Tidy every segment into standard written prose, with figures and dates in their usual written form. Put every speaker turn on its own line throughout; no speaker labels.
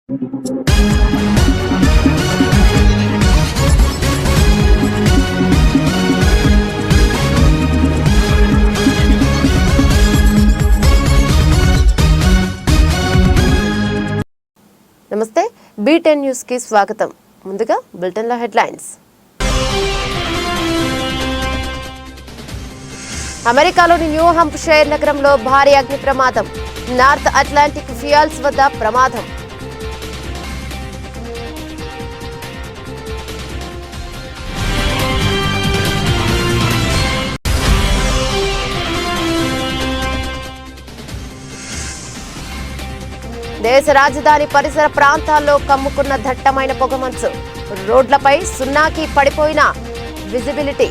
నమస్తే B10 news కి స్వాగతం. ముందుగా బులెటిన్ లో హెడ్లైన్స్. అమెరికాలోని న్యూ హాంప్షైర్ నగరంలో భారీ అగ్ని ప్రమాదం. నార్త్ అట్లాంటిక్ ఫ్యూయల్స్ వద్ద ప్రమాదం. దేశ రాజధాని పరిసర ప్రాంతాల్లో కమ్ముకున్న దట్టమైన పొగమంచు. రోడ్లపై సున్నాకి పడిపోయిన విజిబిలిటీ.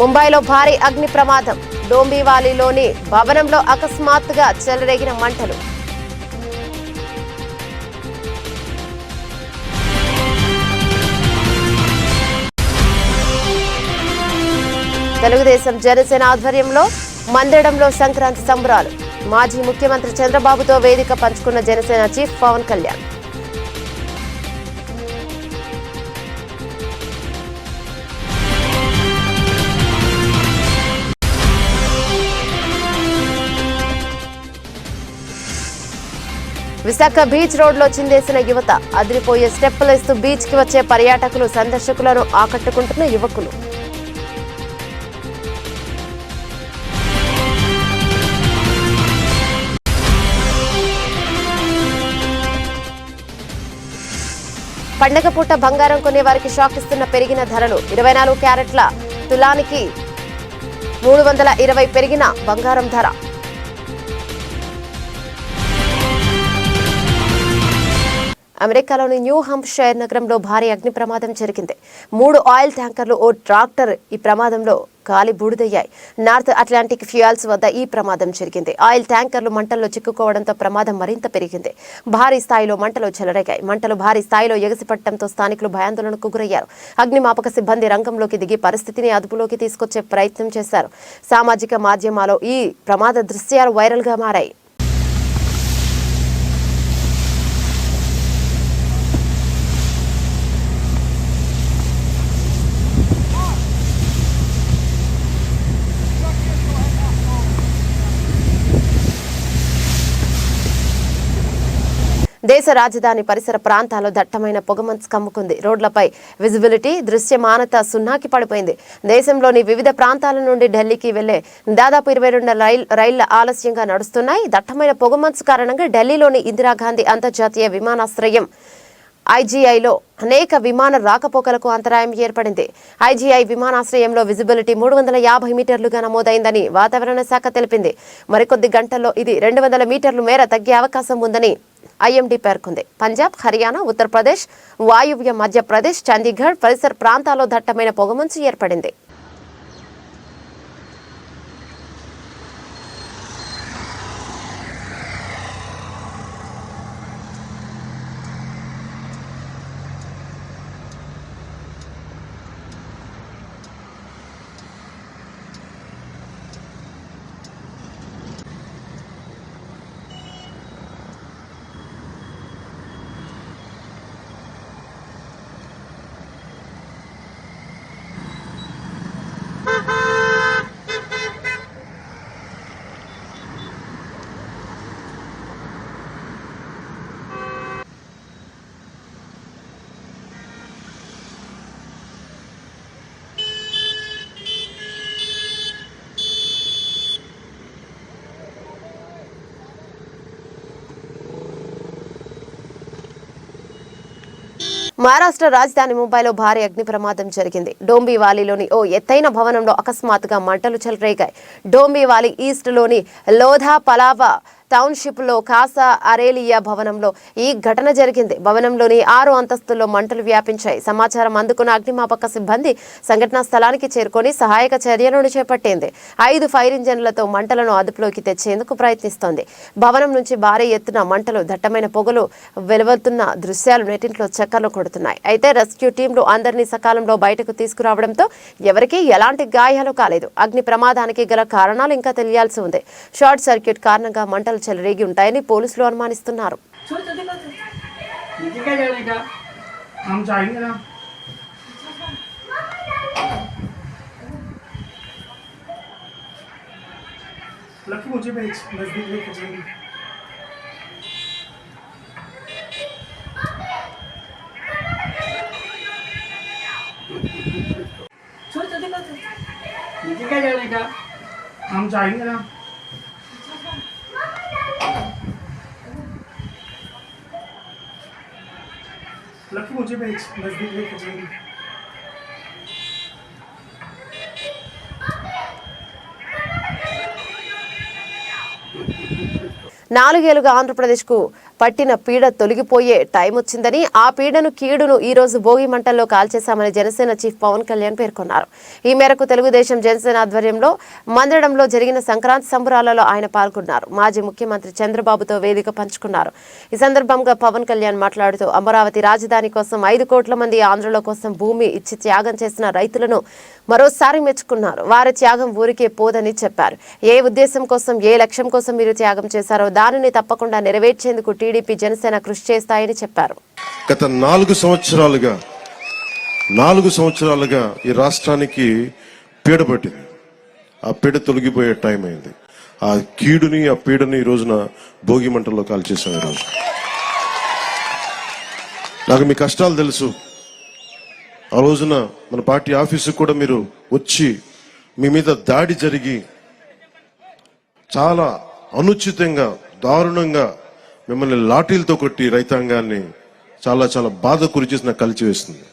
ముంబైలో భారీ అగ్ని ప్రమాదం. డోంబివాలీలోని భవనంలో అకస్మాత్తుగా చెలరేగిన మంటలు. తెలుగుదేశం జనసేన ఆధ్వర్యంలో మందడంలో సంక్రాంతి సంబరాలు. మాజీ ముఖ్యమంత్రి చంద్రబాబుతో వేదిక పంచుకున్న Janasena chief Pawan Kalyan. Visakha beach road లో చిందేసిన యువత. అదిరిపోయే స్టెప్పులేస్తూ బీచ్ కి వచ్చే పర్యాటకులు, సందర్శకులను ఆకట్టుకుంటున్న యువకులు. పండగ పూట బంగారం కొనే వారికి షాక్ ఇస్తున్న పెరిగిన ధరలు. 24 క్యారెట్ల తులానికి 320 పెరిగిన బంగారం ధర. అమెరికాలోని న్యూ హాంప్షైర్ నగరంలో భారీ అగ్ని ప్రమాదం జరిగింది. 3 ఆయిల్ ట్యాంకర్లు, ఓ ట్రాక్టర్ ఈ ప్రమాదంలో కాలి బూడిదయ్యాయి. నార్త్ అట్లాంటిక్ ఫ్యూయల్స్ వద్ద ఈ ప్రమాదం జరిగింది. ఆయిల్ ట్యాంకర్లు మంటల్లో చిక్కుకోవడంతో ప్రమాదం మరింత పెరిగింది. భారీ స్థాయిలో మంటలు చెలరేగాయి. మంటలు భారీ స్థాయిలో ఎగసిపట్టడంతో స్థానికులు భయాందోళనకు గురయ్యారు. అగ్నిమాపక సిబ్బంది రంగంలోకి దిగి పరిస్థితిని అదుపులోకి తీసుకొచ్చే ప్రయత్నం చేశారు. సామాజిక మాధ్యమాల్లో ఈ ప్రమాద దృశ్యాలు వైరల్ గా మారాయి. దేశ రాజధాని పరిసర ప్రాంతాల్లో దట్టమైన పొగమంచు కమ్ముకుంది. రోడ్లపై విజిబిలిటీ, దృశ్యమానత సున్నాకి పడిపోయింది. దేశంలోని వివిధ ప్రాంతాల నుండి ఢిల్లీకి వెళ్లే దాదాపు 22 రైళ్ల ఆలస్యంగా నడుస్తున్నాయి. దట్టమైన పొగమంచు కారణంగా ఢిల్లీలోని ఇందిరాగాంధీ అంతర్జాతీయ విమానాశ్రయం IGIలో అనేక విమాన రాకపోకలకు అంతరాయం ఏర్పడింది. IGI విమానాశ్రయంలో విజిబిలిటీ 350 మీటర్లుగా నమోదైందని వాతావరణ శాఖ తెలిపింది. మరికొద్ది గంటల్లో ఇది 200 మీటర్ల మేర తగ్గే అవకాశం ఉందని IMD పేర్కొంది. పంజాబ్, హర్యానా, ఉత్తరప్రదేశ్, వాయువ్య మధ్యప్రదేశ్, చండీగఢ్ పరిసర ప్రాంతాల్లో దట్టమైన పొగమంచు ఏర్పడింది. మహారాష్ట్ర రాజధాని ముంబైలో భారీ అగ్ని ప్రమాదం జరిగింది. డోంబివాలీలోని ఓ ఎత్తైన భవనంలో అకస్మాత్తుగా మంటలు చెలరేగాయి. డోంబివాలి ఈస్ట్ లోని లోధా పలావా టౌన్షిప్ లో కాసా అరేలియా భవనంలో ఈ ఘటన జరిగింది. భవనంలోని 6 అంతస్తుల్లో మంటలు వ్యాపించాయి. సమాచారం అందుకున్న అగ్నిమాపక సిబ్బంది సంఘటనా స్థలానికి చేరుకొని సహాయక చర్యలను చేపట్టింది. 5 ఫైర్ ఇంజన్లతో మంటలను అదుపులోకి తెచ్చేందుకు ప్రయత్నిస్తోంది. భవనం నుంచి భారీ ఎత్తున మంటలు, దట్టమైన పొగలు వెలువడుతున్న దృశ్యాలు నెట్టింట్లో చక్కర్లు కొడుతున్నాయి. అయితే రెస్క్యూ టీంలు అందరినీ సకాలంలో బయటకు తీసుకురావడంతో ఎవరికీ ఎలాంటి గాయాలు కాలేదు. అగ్ని ప్రమాదానికి గల కారణాలు ఇంకా తెలియాల్సి ఉంది. షార్ట్ సర్క్యూట్ కారణంగా మంటలు చెలరేగి ఉంటాయని పోలీసులు అనుమానిస్తున్నారు.
हम जाएंगे ना। लकी मुझे भेज, नजदीक लेके जाएंगे।
నాలుగేళ్లుగా ఆంధ్రప్రదేశ్కు పట్టిన పీడ తొలగిపోయే టైం వచ్చిందని, ఆ పీడను కీడును ఈ రోజు భోగి మంటల్లో కాల్చేశామని జనసేన చీఫ్ పవన్ కళ్యాణ్ పేర్కొన్నారు. ఈ మేరకు తెలుగుదేశం జనసేన ఆధ్వర్యంలో మందడంలో జరిగిన సంక్రాంతి సంబరాలలో ఆయన పాల్గొన్నారు. మాజీ ముఖ్యమంత్రి చంద్రబాబుతో వేదిక పంచుకున్నారు. ఈ సందర్భంగా పవన్ కళ్యాణ్ మాట్లాడుతూ అమరావతి రాజధాని కోసం 5 కోట్ల మంది ఆంధ్రుల కోసం భూమి ఇచ్చి త్యాగం చేసిన రైతులను మరోసారి మెచ్చుకున్నారు. వారి త్యాగం ఊరికే పోదని చెప్పారు. ఏ ఉద్దేశం కోసం, ఏ లక్ష్యం కోసం మీరు త్యాగం చేశారో దానిని తప్పకుండా నెరవేర్చేందుకు టీడీపీ జనసేన కృషి చేస్తాయని చెప్పారు.
గత 4 సంవత్సరాలుగా ఈ రాష్ట్రానికి పీడ పట్టింది. ఆ పీడ తొలగిపోయే టైం అయింది. ఆ కీడుని, ఆ పీడని ఈ రోజున భోగి మంటల్లో కాల్చేసాం. ఈరోజు నాకు మీ కష్టాలు తెలుసు. ఆ రోజున మన పార్టీ ఆఫీసు కూడా మీరు వచ్చి మీ మీద దాడి జరిగి చాలా అనుచితంగా, దారుణంగా మిమ్మల్ని లాఠీలతో కొట్టి రైతాంగాన్ని చాలా చాలా బాధ గురిచేసి నాకు కలిచివేస్తుంది.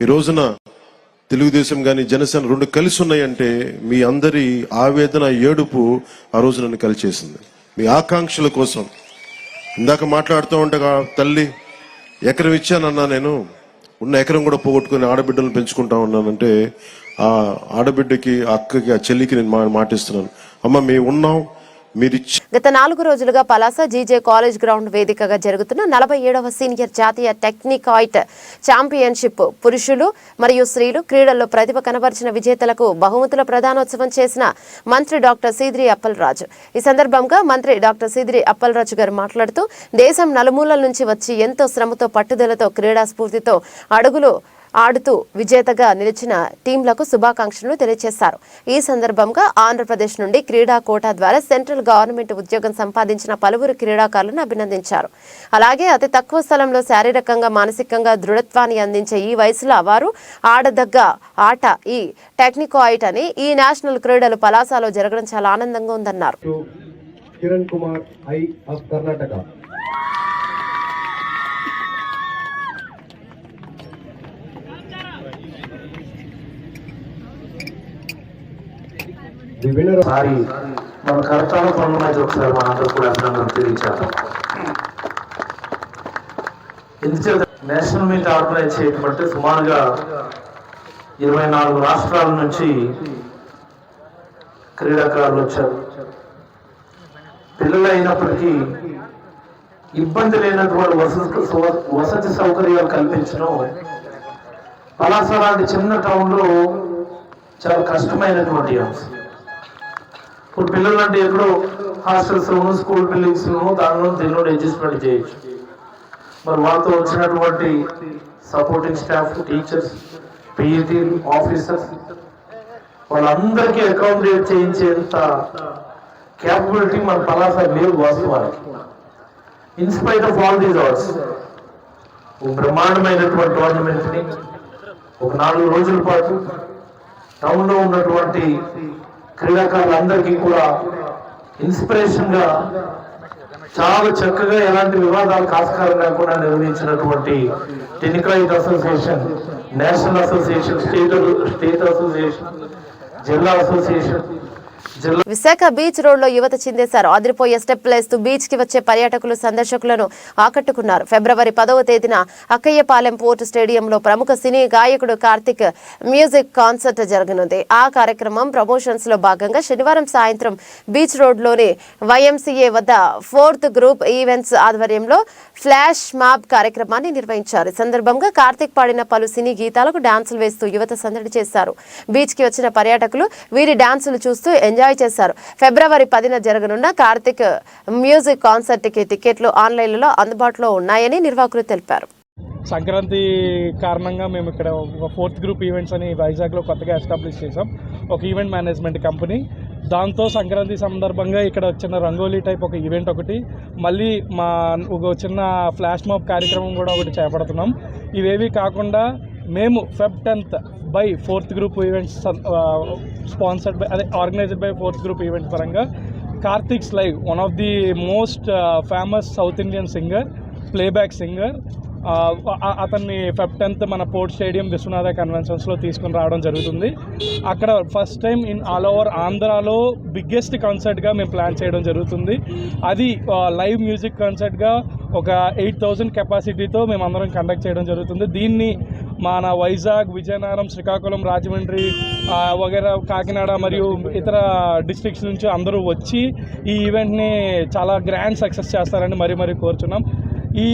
ఈ రోజున తెలుగుదేశం కానీ జనసేన 2 కలిసి ఉన్నాయంటే మీ అందరి ఆవేదన, ఏడుపు ఆ రోజు నన్ను కలిచేసింది. మీ ఆకాంక్షల కోసం ఇందాక మాట్లాడుతూ ఉండగా తల్లి ఎకరం ఇచ్చానన్నా, నేను ఉన్న ఎకరం కూడా పోగొట్టుకుని ఆడబిడ్డలను పెంచుకుంటా ఉన్నానంటే ఆ ఆడబిడ్డకి, ఆ అక్కకి, ఆ చెల్లికి నేను మాటిస్తున్నాను, అమ్మ మేము ఉన్నాం.
గత 4 రోజులుగా పలాస జీజే కాలేజ్ గ్రౌండ్ వేదికగా జరుగుతున్న 47వ సీనియర్ జాతీయ టెక్నికాయిట్ ఛాంపియన్షిప్ పురుషులు మరియు స్త్రీలు క్రీడల్లో ప్రతిభ కనబరిచిన విజేతలకు బహుమతుల ప్రదానోత్సవం చేసిన మంత్రి డాక్టర్ సీదిరి అప్పలరాజు. ఈ సందర్భంగా మంత్రి డాక్టర్ సీదిరి అప్పలరాజు గారు మాట్లాడుతూ దేశం నలుమూలల నుంచి వచ్చి ఎంతో శ్రమతో, పట్టుదలతో, క్రీడా స్ఫూర్తితో అడుగులు ఆడుతూ విజేతగా నిలిచిన టీంలకు శుభాకాంక్షలు తెలియజేశారు. ఈ సందర్భంగా ఆంధ్రప్రదేశ్ నుండి క్రీడా కోటా ద్వారా సెంట్రల్ గవర్నమెంట్ ఉద్యోగం సంపాదించిన పలువురు క్రీడాకారులను అభినందించారు. అలాగే అతి తక్కువ స్థలంలో శారీరకంగా, మానసికంగా దృఢత్వాన్ని అందించే ఈ వయసులో వారు ఆడదగ్గ ఆట ఈ టెక్నికాయిట్ అని ఈ నేషనల్ క్రీడలు పలాసలో జరగడం చాలా ఆనందంగా ఉందన్నారు.
కిరణ్ కుమార్ ఐ ఆఫ్ కర్ణాటక.
సారి మన కర్తాల పనులు మధ్య ఒకసారి మనందరూ కూడా అభినందనలు తెలియజేద్దాం. ఎందుచేత నేషనల్ మీట్ ఆర్గనైజ్ చేయటమంటే సుమారుగా 24 రాష్ట్రాల నుంచి క్రీడాకారులు వచ్చారు. పిల్లలు అయినప్పటికీ ఇబ్బంది లేనటువంటి వసతి సౌకర్యాలు కల్పించడం పలాస లాంటి చిన్న టౌన్లో చాలా కష్టమైనటువంటి అంశం. ఇప్పుడు పిల్లలు అంటే ఎక్కడో హాస్టల్స్, స్కూల్ బిల్డింగ్స్ దానిలో దీనిలో అడ్జస్ట్మెంట్ చేయొచ్చు. మరి వాళ్ళతో వచ్చినటువంటి supporting staff, teachers, PET officers వాళ్ళందరికీ అకామిడేట్ చేయించేంత క్యాపబిలిటీ మన పలాస లేవు వాస్తవానికి. In spite of all these hours ఒక బ్రహ్మాండమైనటువంటి టోర్నమెంట్ని ఒక 4 రోజుల పాటు టౌన్లో ఉన్నటువంటి క్రీడాకారులందరికీ కూడా ఇన్స్పిరేషన్ గా చాలా చక్కగా ఎలాంటి వివాదాలకు ఆస్కారం లేకుండా నిర్వహించినటువంటి టెక్నికాయిట్ association, national association, state association, జిల్లా అసోసియేషన్
విశాఖ బీచ్ రోడ్ లో యువత చిందేశారు. అదిరిపోయే స్టెప్ లేస్తూ బీచ్ కి వచ్చే పర్యాటకులు సందర్శకులను ఆకట్టుకున్నారు. ఫిబ్రవరి 10వ తేదీన అక్కయ్యపాలెం పోర్ట్ స్టేడియంలో ప్రముఖ సినీ గాయకుడు కార్తిక్ మ్యూజిక్ కాన్సర్ట్ జరగనుంది. ఆ కార్యక్రమం ప్రమోషన్స్ లో భాగంగా శనివారం సాయంత్రం బీచ్ రోడ్ లోని YMCA వద్ద 4th గ్రూప్ ఈవెంట్స్ ఆధ్వర్యంలో ఫ్లాష్ మాబ్ కార్యక్రమాన్ని నిర్వహించారు. ఈ సందర్భంగా కార్తిక్ పాడిన పలు సినీ గీతాలకు డాన్సులు వేస్తూ యువత సందడి చేశారు. బీచ్ కి వచ్చిన పర్యాటకులు వీరి డాన్సులు చూస్తూ ఎంజాయ్ చేశారు. ఫిబ్రవరి 10న జరగనున్న కార్తిక్ మ్యూజిక్ కాన్సర్ట్ కి టికెట్లు ఆన్లైన్లో అందుబాటులో ఉన్నాయని నిర్వాహకులు తెలిపారు.
సంక్రాంతి కారణంగా మేము ఇక్కడ ఒక 4th గ్రూప్ ఈవెంట్స్ అని వైజాగ్లో కొత్తగా ఎస్టాబ్లిష్ చేసాం. ఒక ఈవెంట్ మేనేజ్మెంట్ కంపెనీ. దాంతో సంక్రాంతి సందర్భంగా ఇక్కడ చిన్న రంగోలీ టైప్ ఒక ఈవెంట్ ఒకటి, మళ్ళీ మా ఒక చిన్న ఫ్లాష్ మాబ్ కార్యక్రమం కూడా ఒకటి చేపడుతున్నాం. ఇవేవి కాకుండా మేము Feb 10th by 4th group events sponsored by organised by 4th group events పరంగా Karthik's live, one of the most famous south Indian singer, playback singer, అతన్ని Feb 10th మన పోర్ట్ స్టేడియం విశ్వనాథ కన్వెన్షన్స్లో తీసుకుని రావడం జరుగుతుంది. అక్కడ first time in all over ఆంధ్రాలో biggest కాన్సర్ట్గా మేము plan చేయడం జరుగుతుంది. అది లైవ్ మ్యూజిక్ కాన్సర్ట్గా ఒక 8,000 కెపాసిటీతో మేము అందరం కండక్ట్ చేయడం జరుగుతుంది. దీన్ని మన వైజాగ్, విజయనగరం, శ్రీకాకుళం, రాజమండ్రి వగైరా కాకినాడ మరియు ఇతర డిస్ట్రిక్ట్స్ నుంచి అందరూ వచ్చి ఈ ఈవెంట్ని చాలా గ్రాండ్ సక్సెస్ చేస్తారని మరీ కోరుచున్నాం. ఈ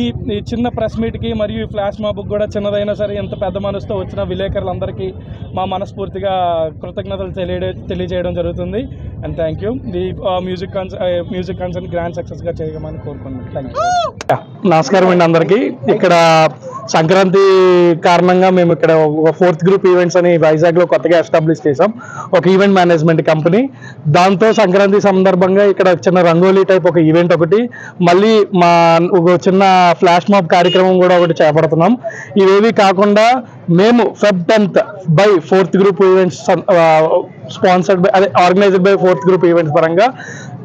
చిన్న ప్రెస్ మీట్కి మరియు ఫ్లాష్ మాబ్కి కూడా చిన్నదైనా సరే ఎంత పెద్ద మనసుతో వచ్చిన విలేకరులందరికీ మా మనస్ఫూర్తిగా కృతజ్ఞతలు తెలియజేయడం జరుగుతుంది. And thank you. ఈ మ్యూజిక్ కాన్సర్ట్ గ్రాండ్ సక్సెస్గా చేయమని కోరుకున్నాను. Thank you. నమస్కారం అండి అందరికీ. ఇక్కడ సంక్రాంతి కారణంగా మేము ఇక్కడ ఒక 4th గ్రూప్ ఈవెంట్స్ అని వైజాగ్లో కొత్తగా ఎస్టాబ్లిష్ చేసాం. ఒక ఈవెంట్ మేనేజ్మెంట్ కంపెనీ. దాంతో సంక్రాంతి సందర్భంగా ఇక్కడ చిన్న రంగోలీ టైప్ ఒక ఈవెంట్ ఒకటి, మళ్ళీ మా ఒక చిన్న ఫ్లాష్ మాబ్ కార్యక్రమం కూడా ఒకటి చేపడుతున్నాం. ఇవేవి కాకుండా మేము Feb 10th by 4th group events sponsored by organised by 4th group events పరంగా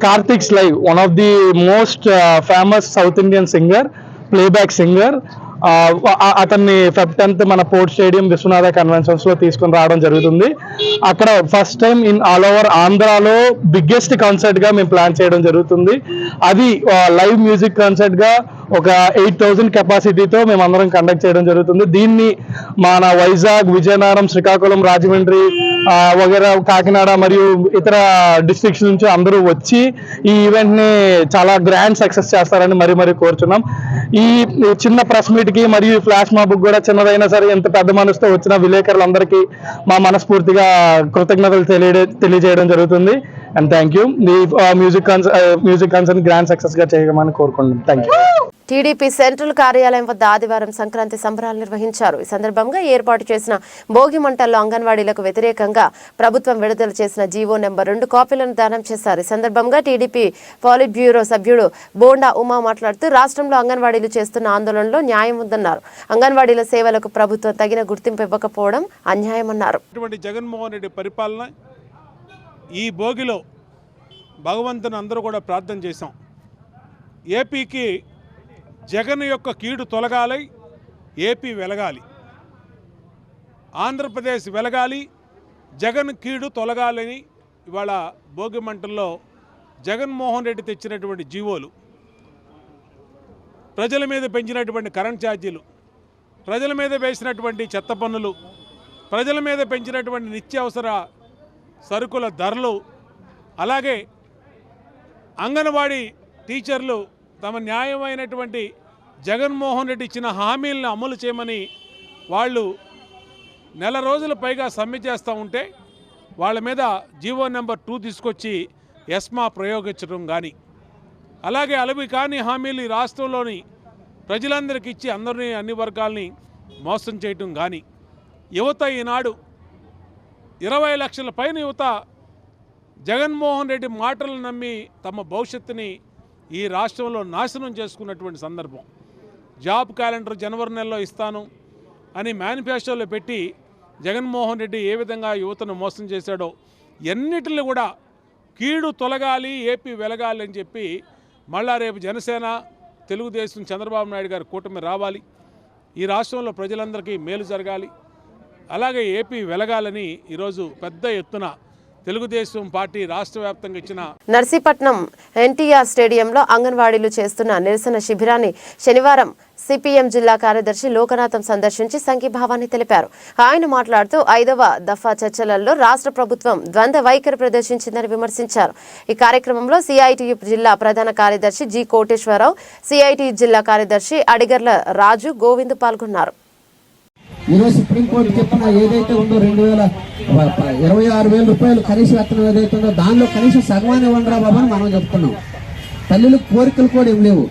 Karthik's live, one of the most famous south Indian singer, playback singer, అతన్ని Feb 10th మన పోర్ట్ స్టేడియం విశ్వనాథ కన్వెన్షన్స్లో తీసుకుని రావడం జరుగుతుంది. అక్కడ first time in all over ఆంధ్రాలో biggest కాన్సర్ట్గా మేము plan చేయడం జరుగుతుంది. అది లైవ్ మ్యూజిక్ కాన్సర్ట్గా ఒక 8,000 కెపాసిటీతో మేము అందరం కండక్ట్ చేయడం జరుగుతుంది. దీన్ని మన వైజాగ్, విజయనగరం, శ్రీకాకుళం, రాజమండ్రి వగైరా కాకినాడ మరియు ఇతర డిస్ట్రిక్ట్స్ నుంచి అందరూ వచ్చి ఈ ఈవెంట్ని చాలా గ్రాండ్ సక్సెస్ చేస్తారని మరీ కోరుచున్నాం. ఈ చిన్న ప్రెస్ మీట్కి మరియు ఫ్లాష్ మాబ్కి కూడా చిన్నదైనా సరే ఎంత పెద్ద మనసుతో వచ్చిన విలేకరులందరికీ మా మనస్ఫూర్తిగా కృతజ్ఞతలు తెలియజేయడం జరుగుతుంది. And thank you. ఈ మ్యూజిక్ కాన్సర్ట్ గ్రాండ్ సక్సెస్గా చేయమని కోరుకుంటున్నాం. Thank you.
టీడీపీ సెంట్రల్ కార్యాలయం వద్ద ఆదివారం సంక్రాంతి సంబరాలు నిర్వహించారు. ఈ సందర్భంగా ఏర్పాటు చేసిన భోగి మంటల్లో అంగన్వాడీలకు వ్యతిరేకంగా ప్రభుత్వం విడుదల చేసిన జీవో నెంబర్ 2 కాపీలను దానం చేశారు. ఈ సందర్భంగా టీడీపీ పాలిట్ బ్యూరో సభ్యుడు బోండా ఉమా మాట్లాడుతూ రాష్ట్రంలో అంగన్వాడీలు చేస్తున్న ఆందోళనలో న్యాయం ఉందన్నారు. అంగన్వాడీల సేవలకు ప్రభుత్వం తగిన గుర్తింపు ఇవ్వకపోవడం అన్యాయమన్నారు.
జగన్మోహన్ రెడ్డి పరిపాలన ఈ భోగిలో భగవంతుని అందరూ కూడా ప్రార్థన చేశాం. ఏపీకి జగన్ యొక్క కీడు తొలగాలి, ఏపీ వెలగాలి, ఆంధ్రప్రదేశ్ వెలగాలి, జగన్ కీడు తొలగాలని ఇవాళ భోగి మంటల్లో జగన్మోహన్ రెడ్డి తెచ్చినటువంటి జీవోలు, ప్రజల మీద పెంచినటువంటి కరెంట్ ఛార్జీలు, ప్రజల మీద వేసినటువంటి చెత్త పన్నులు, ప్రజల మీద పెంచినటువంటి నిత్యావసర సరుకుల ధరలు, అలాగే అంగన్వాడీ టీచర్లు తమ న్యాయమైనటువంటి జగన్మోహన్ రెడ్డి ఇచ్చిన హామీలను అమలు చేయమని వాళ్ళు నెల రోజుల పైగా సమ్మె చేస్తూ ఉంటే వాళ్ళ మీద జీవో నెంబర్ 2 తీసుకొచ్చి ఎస్మా ప్రయోగించడం కానీ, అలాగే అలవి కాని హామీలు ఈ రాష్ట్రంలోని ప్రజలందరికీ ఇచ్చి అందరినీ అన్ని వర్గాల్ని మోసం చేయటం కానీ, యువత ఈనాడు 20 లక్షల పైన యువత జగన్మోహన్ రెడ్డి మాటలను నమ్మి తమ భవిష్యత్తుని ఈ రాష్ట్రంలో నాశనం చేసుకున్నటువంటి సందర్భం. జాబ్ క్యాలెండర్ జనవరి నెలలో ఇస్తాను అని మేనిఫెస్టోలో పెట్టి జగన్మోహన్ రెడ్డి ఏ విధంగా యువతను మోసం చేశాడో, ఎన్నిటిని కూడా కీడు తొలగాలి, ఏపీ వెలగాలి అని చెప్పి మళ్ళా రేపు జనసేన, తెలుగుదేశం, చంద్రబాబు నాయుడు గారి కూటమి రావాలి, ఈ రాష్ట్రంలో ప్రజలందరికీ మేలు జరగాలి, అలాగే ఏపీ వెలగాలని ఈరోజు పెద్ద ఎత్తున తెలుగుదేశం పార్టీ రాష్ట్ర వ్యాప్తంగా ఇచ్చిన
నర్సీపట్నం ఎన్టీఆర్ స్టేడియంలో అంగన్వాడీలు చేస్తున్న నిరసన శిబిరాన్ని శనివారం సిపిఎం జిల్లా కార్యదర్శి లోకనాథం సందర్శించి సంఘీభావాన్ని తెలిపారు. ఆయన మాట్లాడుతూ 5వ దఫా చర్చలలో రాష్ట్ర ప్రభుత్వం ద్వంద్వ వైఖరి ప్రదర్శించిందని విమర్శించారు. ఈ కార్యక్రమంలో సిఐటియు జిల్లా ప్రధాన కార్యదర్శి జి కోటేశ్వరరావు, సిఐటియు జిల్లా కార్యదర్శి అడిగర్ల రాజు, గోవింద్ పాల్గొన్నారు.
ఈరోజు సుప్రీంకోర్టు చెప్పిన ఏదైతే ఉందో 26,000 రూపాయలు కనీస వేతనం ఏదైతే ఉందో దానిలో కనీసం సగమానే ఉండరా బాబు అని మనం చెప్తున్నాం. తల్లులకు కోరికలు కూడా ఏం లేవు.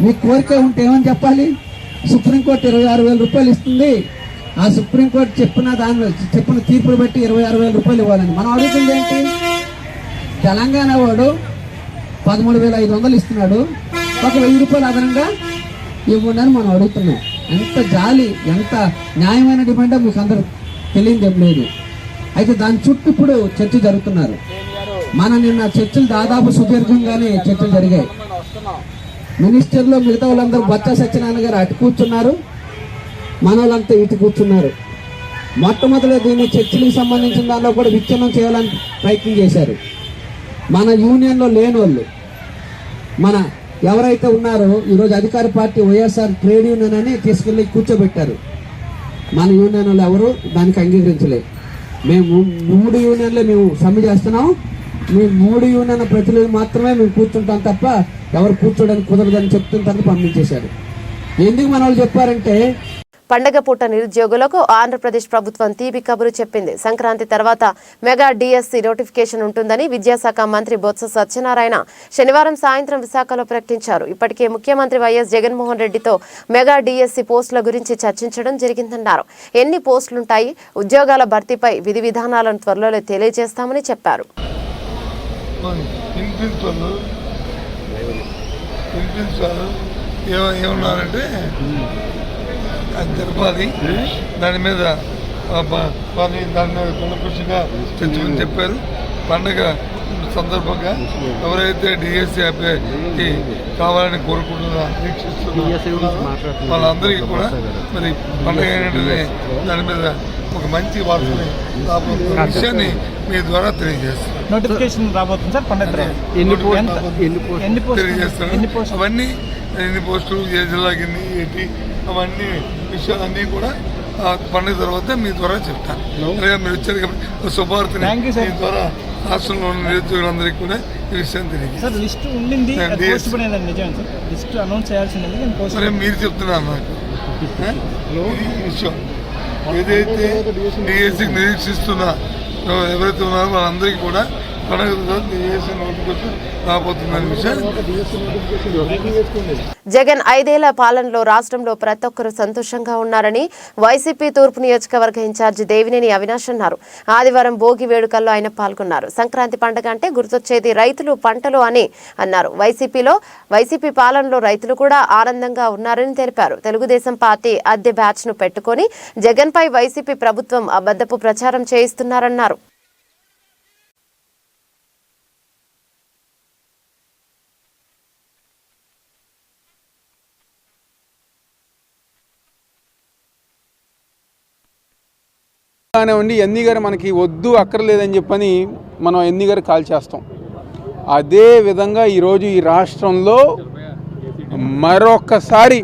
మీ కోరిక ఉంటే ఏమని చెప్పాలి? సుప్రీంకోర్టు 26,000 రూపాయలు ఇస్తుంది, ఆ సుప్రీంకోర్టు చెప్పిన తీర్పులు బట్టి 26,000 రూపాయలు ఇవ్వాలని మనం అడుగుతుంది ఏంటి? తెలంగాణ వాడు 13,500 ఇస్తున్నాడు, ఒక 1,000 రూపాయలు అదనంగా ఇవ్వండి అని మనం అడుగుతున్నాం. ఎంత జాలి, ఎంత న్యాయమైన డిమాండో మీకు అందరూ తెలియదు ఏం లేదు. అయితే దాని చుట్టూ ఇప్పుడు చర్చ జరుగుతున్నారు. నిన్న చర్చలు దాదాపు సుదీర్ఘంగానే చర్చలు జరిగాయి. మినిస్టర్లో మిగతా వాళ్ళందరూ బొత్స సత్యనారాయణ గారు అటు కూర్చున్నారు, మన వాళ్ళంతా ఇటు కూర్చున్నారు. మొట్టమొదటి దీన్ని చర్చలకు సంబంధించిన దానిలో కూడా విచ్ఛిన్నం చేయాలని ప్రయత్నం చేశారు. మన యూనియన్లో లేని వాళ్ళు, మన ఎవరైతే ఉన్నారో ఈరోజు అధికార పార్టీ వైఎస్ఆర్ ట్రేడ్ యూనియన్ అని తీసుకెళ్ళి కూర్చోబెట్టారు. మన యూనియన్ వాళ్ళు ఎవరు దానికి అంగీకరించలేదు. మేము 3 యూనియన్లే మేము సమ్మె చేస్తున్నాం, మీ 3 యూనియన్ ప్రతినిధులు మాత్రమే మేము కూర్చుంటాం తప్ప ఎవరు కూర్చోడానికి కుదరదని చెప్తున్న తర్వాత పంపించేశారు. ఎందుకు మన వాళ్ళు చెప్పారంటే
పండగ పూట నిరుద్యోగులకు ఆంధ్రప్రదేశ్ ప్రభుత్వం తీపి కబురు చెప్పింది. సంక్రాంతి తర్వాత మెగా డిఎస్సి నోటిఫికేషన్ ఉంటుందని విద్యాశాఖ మంత్రి బొత్స సత్యనారాయణ శనివారం సాయంత్రం విశాఖలో ప్రకటించారు. ఇప్పటికే ముఖ్యమంత్రి వైఎస్ జగన్మోహన్ రెడ్డితో మెగా డిఎస్సి పోస్టుల గురించి చర్చించడం జరిగిందన్నారు. ఎన్ని పోస్టులుంటాయి, ఉద్యోగాల భర్తీపై విధి విధానాలను త్వరలో తెలియజేస్తామని చెప్పారు.
ఏమన్నారంటే అది జరపాలి, దాని మీద కులకృషిగా చర్చమని చెప్పారు. పండగ సందర్భంగా ఎవరైతే డిఎస్సి అభ్యర్థి కావాలని కోరుకుంటున్నా దీక్షిస్తున్నా వాళ్ళందరికీ కూడా మరి పండగ ఏంటంటే దాని మీద ఒక మంచి వార్తని రాబోతున్న విషయాన్ని మీ ద్వారా తెలియజేస్తాను.
నోటిఫికేషన్ రాబోతుంది సార్. పండగ
తెలియజేస్తాను. అవన్నీ ఎన్ని పోస్టులు, ఏ జిల్లాకి ఎన్ని, ఏంటి, అవన్నీ విషయాలన్నీ కూడా పండుగ తర్వాత మీ ద్వారా చెప్తాను. అలాగే మీరు వచ్చారు కాబట్టి శుభార్తని మీ ద్వారా రాష్ట్రంలో ఉన్న నిరుద్యోగులందరికీ కూడా ఈ విషయం తెలియదు. మీరు చెప్తున్నారు నాకు ఈ విషయం. ఏదైతే డిఎస్సికి నిరీక్షిస్తున్నా ఎవరైతే ఉన్నారో వాళ్ళందరికీ కూడా
జగన్ 5 ఏళ్ల పాలనలో రాష్ట్రంలో ప్రతి ఒక్కరూ సంతోషంగా ఉన్నారని వైసీపీ తూర్పు నియోజకవర్గ ఇన్ఛార్జి దేవినేని అవినాష్ అన్నారు. ఆదివారం భోగి వేడుకల్లో ఆయన పాల్గొన్నారు. సంక్రాంతి పండుగ అంటే గుర్తొచ్చేది రైతులు, పంటలు అని అన్నారు. వైసీపీ పాలనలో రైతులు కూడా ఆనందంగా ఉన్నారని తెలిపారు. తెలుగుదేశం పార్టీ అద్దె బ్యాచ్ ను పెట్టుకుని జగన్ పై వైసీపీ ప్రభుత్వం అబద్ధపు ప్రచారం చేయిస్తున్నారన్నారు.
కానివ్వండి, ఎన్ని గారు మనకి వద్దు అక్కర్లేదని చెప్పని మనం ఎన్ని గారు కాల్ చేస్తాం. అదే విధంగా ఈరోజు ఈ రాష్ట్రంలో మరొకసారి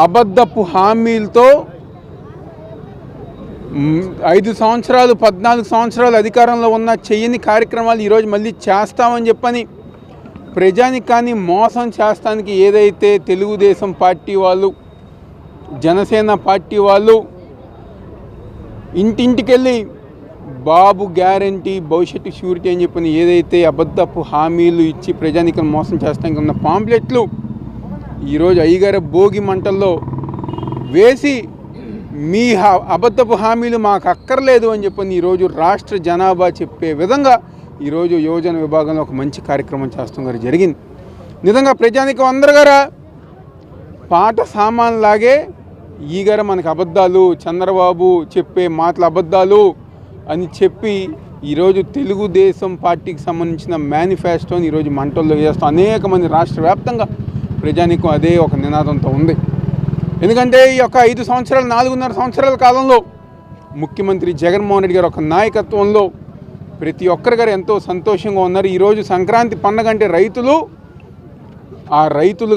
అబద్ధపు హామీలతో 5 సంవత్సరాలు 14 సంవత్సరాలు అధికారంలో ఉన్న చెయ్యని కార్యక్రమాలు ఈరోజు మళ్ళీ చేస్తామని చెప్పని ప్రజానికాన్ని మోసం చేస్తానికి ఏదైతే తెలుగుదేశం పార్టీ వాళ్ళు, జనసేన పార్టీ వాళ్ళు ఇంటింటికెళ్ళి బాబు గ్యారంటీ, భవిష్యత్తు షూరిటీ అని చెప్పని ఏదైతే అబద్ధపు హామీలు ఇచ్చి ప్రజానికను మోసం చేస్తానికి ఉన్న పాంప్లెట్లు ఈరోజు అయ్యగారు భోగి మంటల్లో వేసి మీ అబద్ధపు హామీలు మాకు అక్కర్లేదు అని చెప్పని ఈరోజు రాష్ట్ర జనాభా చెప్పే విధంగా ఈరోజు యువజన విభాగంలో ఒక మంచి కార్యక్రమం చేస్తాం గారు జరిగింది. నిజంగా ప్రజానికం అందరు గారా పాట సామాన్లాగే ఈ గారు మనకు అబద్ధాలు, చంద్రబాబు చెప్పే మాటలు అబద్ధాలు అని చెప్పి ఈరోజు తెలుగుదేశం పార్టీకి సంబంధించిన మేనిఫెస్టోని ఈరోజు మంటల్లో వేస్తాం. అనేక మంది రాష్ట్ర వ్యాప్తంగా ప్రజానికం అదే ఒక నినాదంతో ఉంది. ఎందుకంటే ఈ యొక్క 5 సంవత్సరాలు 4.5 సంవత్సరాల కాలంలో ముఖ్యమంత్రి జగన్మోహన్ రెడ్డి గారు ఒక నాయకత్వంలో ప్రతి ఒక్కరి గారు ఎంతో సంతోషంగా ఉన్నారు. ఈరోజు సంక్రాంతి పండుగ అంటే రైతులు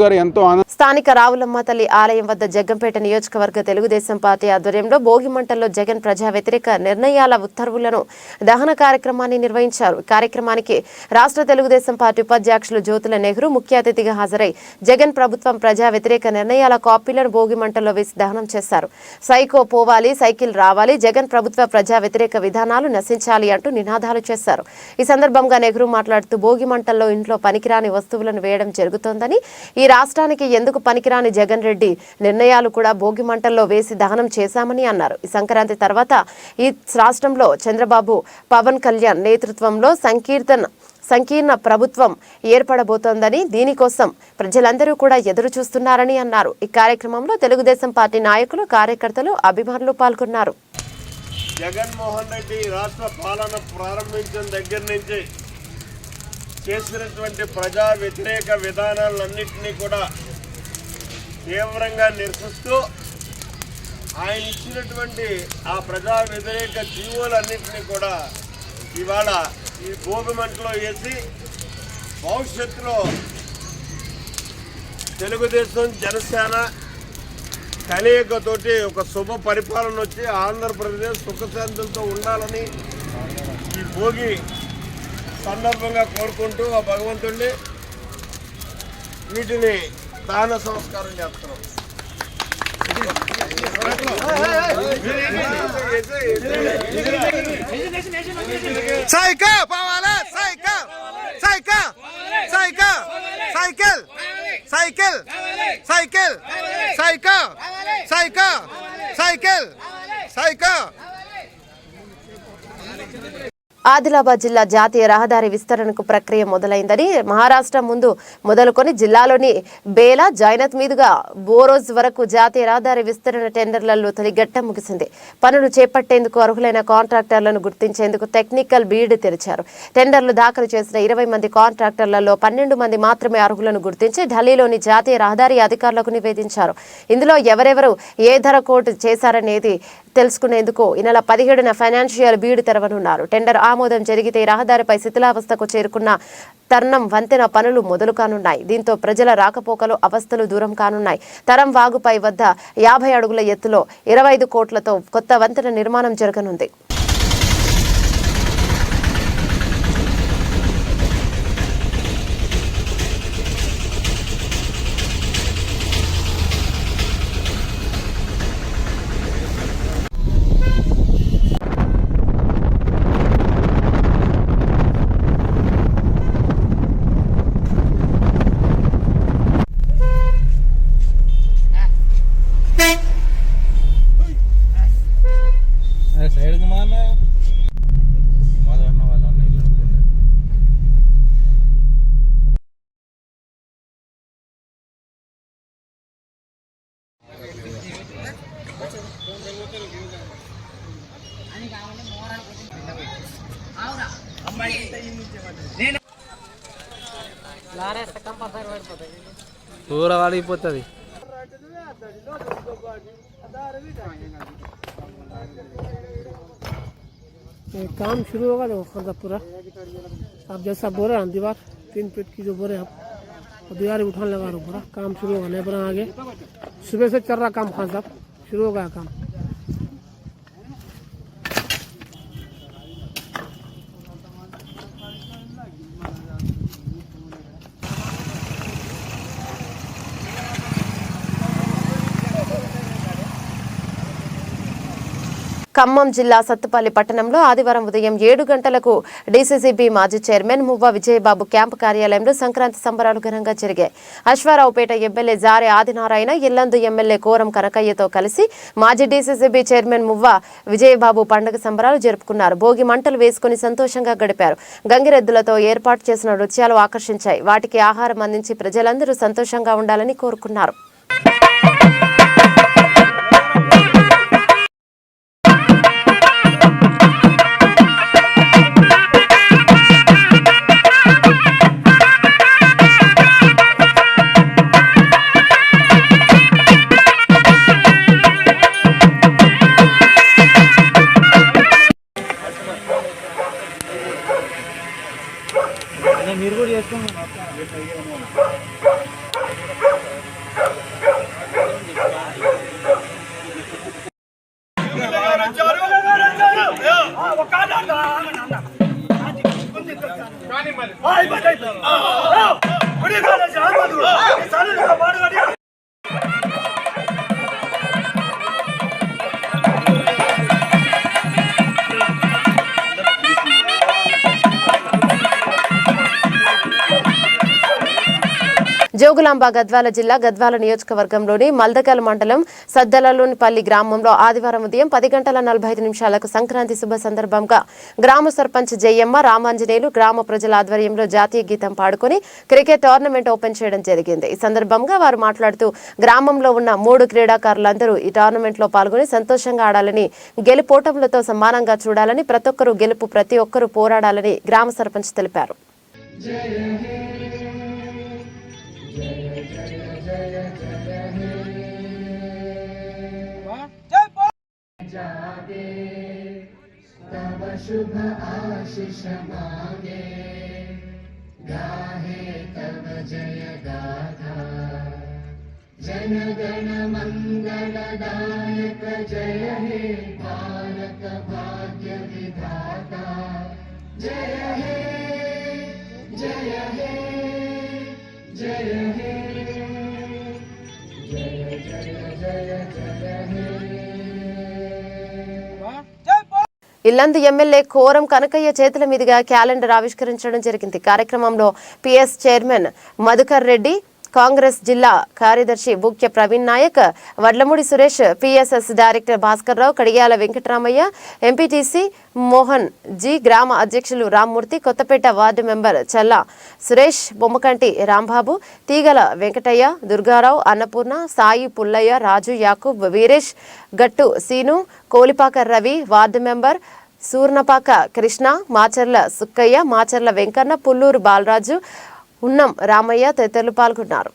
గారు ఎంతో
స్థానిక రావులమ్మ తల్లి ఆలయం వద్ద జగ్గంపేట నియోజకవర్గ తెలుగుదేశం పార్టీ ఆధ్వర్యంలో భోగి మంటల్లో జగన్ ప్రజా వ్యతిరేక నిర్ణయాల ఉత్తర్వులను దహన కార్యక్రమాన్ని నిర్వహించారు. కార్యక్రమానికి రాష్ట్ర తెలుగుదేశం పార్టీ ఉపాధ్యక్షులు జ్యోతుల నెహ్రూ ముఖ్య అతిథిగా హాజరై జగన్ ప్రభుత్వం ప్రజా వ్యతిరేక నిర్ణయాల కాపీలను భోగి మంటల్లో వేసి దహనం చేశారు. సైకో పోవాలి, సైకిల్ రావాలి, జగన్ ప్రభుత్వ ప్రజా వ్యతిరేక విధానాలు నశించాలి అంటూ నినాదాలు చేశారు. ఈ సందర్భంగా నెహ్రూ మాట్లాడుతూ భోగి మంటల్లో ఇంట్లో పనికిరాని వస్తువులను వేయడం జరుగుతోందని, ఈ రాష్ట్రానికి ఎందుకు పనికిరాని జగన్ రెడ్డి నిర్ణయాలు కూడా భోగి మంటల్లో వేసి దహనం చేశామని అన్నారు. ఈ సంక్రాంతి తర్వాత ఈ రాష్ట్రంలో చంద్రబాబు, పవన్ కళ్యాణ్ నేతృత్వంలో సంకీర్ణ ప్రభుత్వం ఏర్పడబోతోందని, దీనికోసం ప్రజలందరూ కూడా ఎదురు చూస్తున్నారని అన్నారు. ఈ కార్యక్రమంలో తెలుగుదేశం పార్టీ నాయకులు, కార్యకర్తలు, అభిమానులు పాల్గొన్నారు.
జగన్మోహన్ రెడ్డి రాష్ట్ర పాలన ప్రారంభించిన దగ్గర నుంచి చేసినటువంటి ప్రజా వ్యతిరేక విధానాలన్నింటినీ కూడా తీవ్రంగా నిరసిస్తూ ఆయన ఇచ్చినటువంటి ఆ ప్రజా వ్యతిరేక జీవోలన్నింటినీ కూడా ఇవాళ ఈ భోగి మంటలో వేసి భవిష్యత్తులో తెలుగుదేశం, జనసేన కలయికతోటి ఒక శుభ పరిపాలన వచ్చి ఆంధ్రప్రదేశ్ సుఖశాంతులతో ఉండాలని ఈ భోగి సందర్భంగా కోరుకుంటూ ఆ భగవంతుడిని వీటిని దాన సంస్కారం చేస్తున్నాం.
సైకిల్ పోవాలా, cycle cycle cycle cycle cycle cycle cycle cycle cycle cycle.
Adilabad జిల్లా జాతీయ రహదారి విస్తరణకు ప్రక్రియ మొదలైందని, మహారాష్ట్ర ముందు మొదలుకొని జిల్లాలోని బేలా, జైనత్ మీదుగా బోరోజ్ వరకు జాతీయ రహదారి విస్తరణ టెండర్లలో తొలి ఘట్టం ముగిసింది. పనులు చేపట్టేందుకు అర్హులైన కాంట్రాక్టర్లను గుర్తించేందుకు టెక్నికల్ బీడ్ తెరిచారు. టెండర్లు దాఖలు చేసిన 20 మంది కాంట్రాక్టర్లలో 12 మంది మాత్రమే అర్హులను గుర్తించి ఢిల్లీలోని జాతీయ రహదారి అధికారులకు నివేదించారు. ఇందులో ఎవరెవరు ఏ ధర కోట్ చేశారనేది తెలుసుకునేందుకు ఈ నెల 17న ఫైనాన్షియల్ బీడ్ తెరవనున్నారు. టెండర్ ఆమోదం జరిగితే రహదారిపై శిథిలావస్థకు చేరుకున్న తర్నం వంతెన పనులు మొదలు కానున్నాయి. దీంతో ప్రజల రాకపోకలు అవస్థలు దూరం కానున్నాయి. తరం వాగుపై వద్ద 50 అడుగుల ఎత్తులో 25 కోట్లతో కొత్త వంతెన నిర్మాణం జరగనుంది.
पूरा वाड़ीपोతుంది.
काम शुरू होगा तो पूरा आप जैसा बोरे हैं दीवार 3 फीट की जो बोरे हैं वो दीवार उठाने लगा रहा पूरा काम शुरू होगा. नहीं बना आगे सुबह से चल रहा काम, खान साहब शुरू हो गया काम. ఖమ్మం జిల్లా సత్తుపల్లి పట్టణంలో ఆదివారం ఉదయం 7 గంటలకు డీసీసీబీ మాజీ చైర్మన్ మువ్వ విజయబాబు క్యాంపు కార్యాలయంలో సంక్రాంతి సంబరాలు ఘనంగా జరిగాయి. అశ్వారావుపేట ఎమ్మెల్యే జారే ఆదినారాయణ, ఇల్లందు ఎమ్మెల్యే కోరం కనకయ్యతో కలిసి మాజీ డీసీసీబీ చైర్మన్ మువ్వ విజయబాబు పండుగ సంబరాలు జరుపుకున్నారు. భోగి మంటలు వేసుకుని సంతోషంగా గడిపారు. గంగిరెద్దులతో ఏర్పాటు చేసిన నృత్యాలు ఆకర్షించాయి. వాటికి ఆహారం అందించి ప్రజలందరూ సంతోషంగా ఉండాలని కోరుకున్నారు.
జోగులాంబ గద్వాల జిల్లా గద్వాల నియోజకవర్గంలోని మల్దకల్ మండలం సద్దలలోనిపల్లి గ్రామంలో ఆదివారం ఉదయం 10:45 సంక్రాంతి శుభ సందర్భంగా గ్రామ సర్పంచ్ జయమ్మ రామాంజనేయులు గ్రామ ప్రజల ఆధ్వర్యంలో జాతీయ గీతం పాడుకొని క్రికెట్ టోర్నమెంట్ ఓపెన్ చేయడం జరిగింది. ఈ సందర్భంగా వారు మాట్లాడుతూ గ్రామంలో ఉన్న 3 క్రీడాకారులందరూ ఈ టోర్నమెంట్ లో పాల్గొని సంతోషంగా ఆడాలని, గెలుపోటములతో సమానంగా చూడాలని, ప్రతి ఒక్కరూ పోరాడాలని గ్రామ సర్పంచ్ తెలిపారు.
तब शुभ आशीष मांगे, गाहे तब जय गाथा, जन गण मंगलदायक जय हे भारत भाग्य विधाता, जय हे जय हे जय हे जय जय जय जय हे.
ఇల్లందు ఎమ్మెల్యే కోరం కనకయ్య చేతుల మీదుగా క్యాలెండర్ ఆవిష్కరించడం జరిగింది. కార్యక్రమంలో పిఎస్ చైర్మన్ మధుకర్ రెడ్డి, కాంగ్రెస్ జిల్లా కార్యదర్శి బుక్య ప్రవీణ్ నాయక్, వడ్లమూడి సురేష్, పిఎస్ఎస్ డైరెక్టర్ భాస్కర్ రావు, కడియాల వెంకటరామయ్య, ఎంపీటీసీ మోహన్ జీ, గ్రామ అధ్యక్షులు రామ్మూర్తి, కొత్తపేట వార్డు మెంబర్ చల్లా సురేష్, బొమ్మకంటి రాంబాబు, తీగల వెంకటయ్య, దుర్గారావు, అన్నపూర్ణ, సాయి పుల్లయ్య, రాజు, యాకూబ్, వీరేష్, గట్టు సీను, కోలిపాక రవి, వార్డు మెంబర్ సూర్ణపాక కృష్ణ, మాచర్ల సుక్కయ్య, మాచర్ల వెంకన్న, పుల్లూరు బాలరాజు, ఉన్నం రామయ్య తదితరులు పాల్గొన్నారు.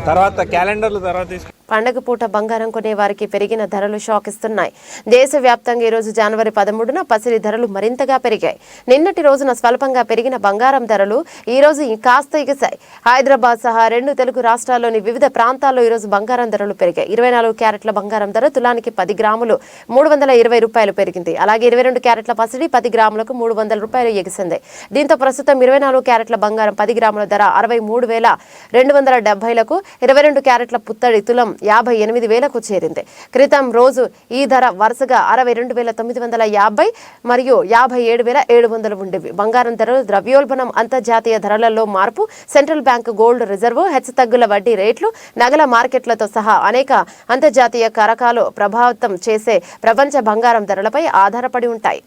తర్వాత క్యాలెండర్లు తర్వాత
పండగ పూట బంగారం కొనే వారికి పెరిగిన ధరలు షాక్ ఇస్తున్నాయి. దేశవ్యాప్తంగా ఈరోజు జనవరి 13న పసిడి ధరలు మరింతగా పెరిగాయి. నిన్నటి రోజున స్వల్పంగా పెరిగిన బంగారం ధరలు ఈ రోజు కాస్త ఎగిశాయి. హైదరాబాద్ సహా 2 తెలుగు రాష్ట్రాల్లోని వివిధ ప్రాంతాల్లో ఈరోజు బంగారం ధరలు పెరిగాయి. 24 క్యారెట్ల బంగారం ధర తులానికి 10 గ్రాములు 320 రూపాయలు పెరిగింది. అలాగే 22 క్యారెట్ల పసిడి 10 గ్రాములకు 300 రూపాయలు ఎగిసింది. దీంతో ప్రస్తుతం 24 క్యారెట్ల బంగారం 10 గ్రాముల ధర 63,270లకు, 22 క్యారెట్ల పుత్తడి తులం 58,000కు చేరింది. క్రితం రోజు ఈ ధర వరుసగా 62,950 మరియు 57,700 ఉండేవి. బంగారం ధరలు ద్రవ్యోల్బణం, అంతర్జాతీయ ధరలలో మార్పు, సెంట్రల్ బ్యాంక్ గోల్డ్ రిజర్వ్, హెచ్చుతగ్గుల వడ్డీ రేట్లు, నగల మార్కెట్లతో సహా అనేక అంతర్జాతీయ కారకాలు ప్రభావితం చేసే ప్రపంచ బంగారం ధరలపై ఆధారపడి ఉంటాయి.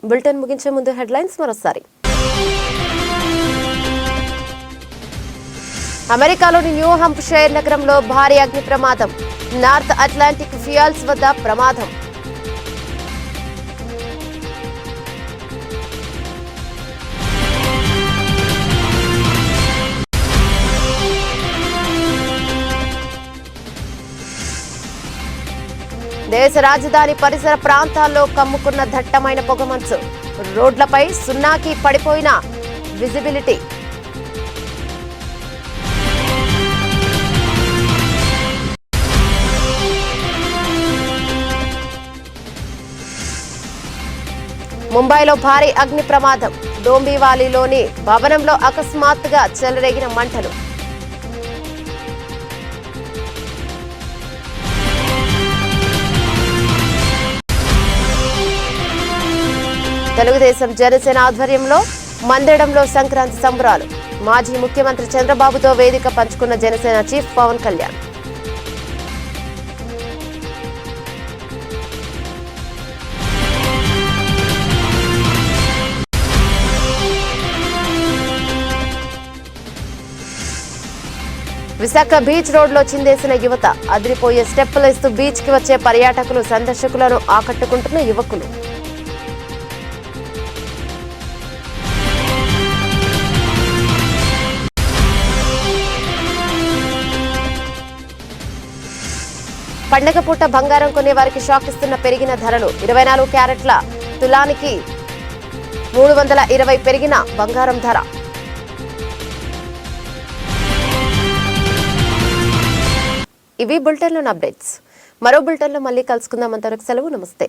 బులెటిన్ ముగించే ముందు హెడ్లైన్స్ మరోసారి. అమెరికాలోని న్యూ హంప్షైర్ నగరంలో భారీ అగ్ని ప్రమాదం, నార్త్ అట్లాంటిక్ ఫ్యూయల్స్ వద్ద ప్రమాదం. దేశ రాజధాని పరిసర ప్రాంతాల్లో కమ్ముకున్న దట్టమైన పొగమంచు, రోడ్లపై సున్నాకి పడిపోయిన విజిబిలిటీ. ముంబైలో భారీ అగ్ని ప్రమాదం, డోంబివాలీలోని భవనంలో అకస్మాత్తుగా చెలరేగిన మంటలు. తెలుగుదేశం జనసేన ఆధ్వర్యంలో మందడంలో సంక్రాంతి సంబరాలు, మాజీ ముఖ్యమంత్రి చంద్రబాబుతో వేదిక పంచుకున్న జనసేన చీఫ్ పవన్ కళ్యాణ్.
విశాఖ బీచ్ రోడ్లో చిందేసిన యువత అదిరిపోయే స్టెప్పులు ఇస్తూ బీచ్ కి వచ్చే పర్యాటకులు సందర్శకులను ఆకట్టుకుంటున్న యువకులు. పండగ పూట బంగారం కొనే వారికి షాక్ ఇస్తున్న పెరిగిన ధరలు. 24 క్యారెట్ల తులానికి 320 పెరిగిన బంగారం ధర. ఇవి బులెటిన్లోని అప్డేట్స్. మరో బులెటిన్లో మళ్ళీ కలుసుకుందాం. అంతవరకు సెలవు. నమస్తే.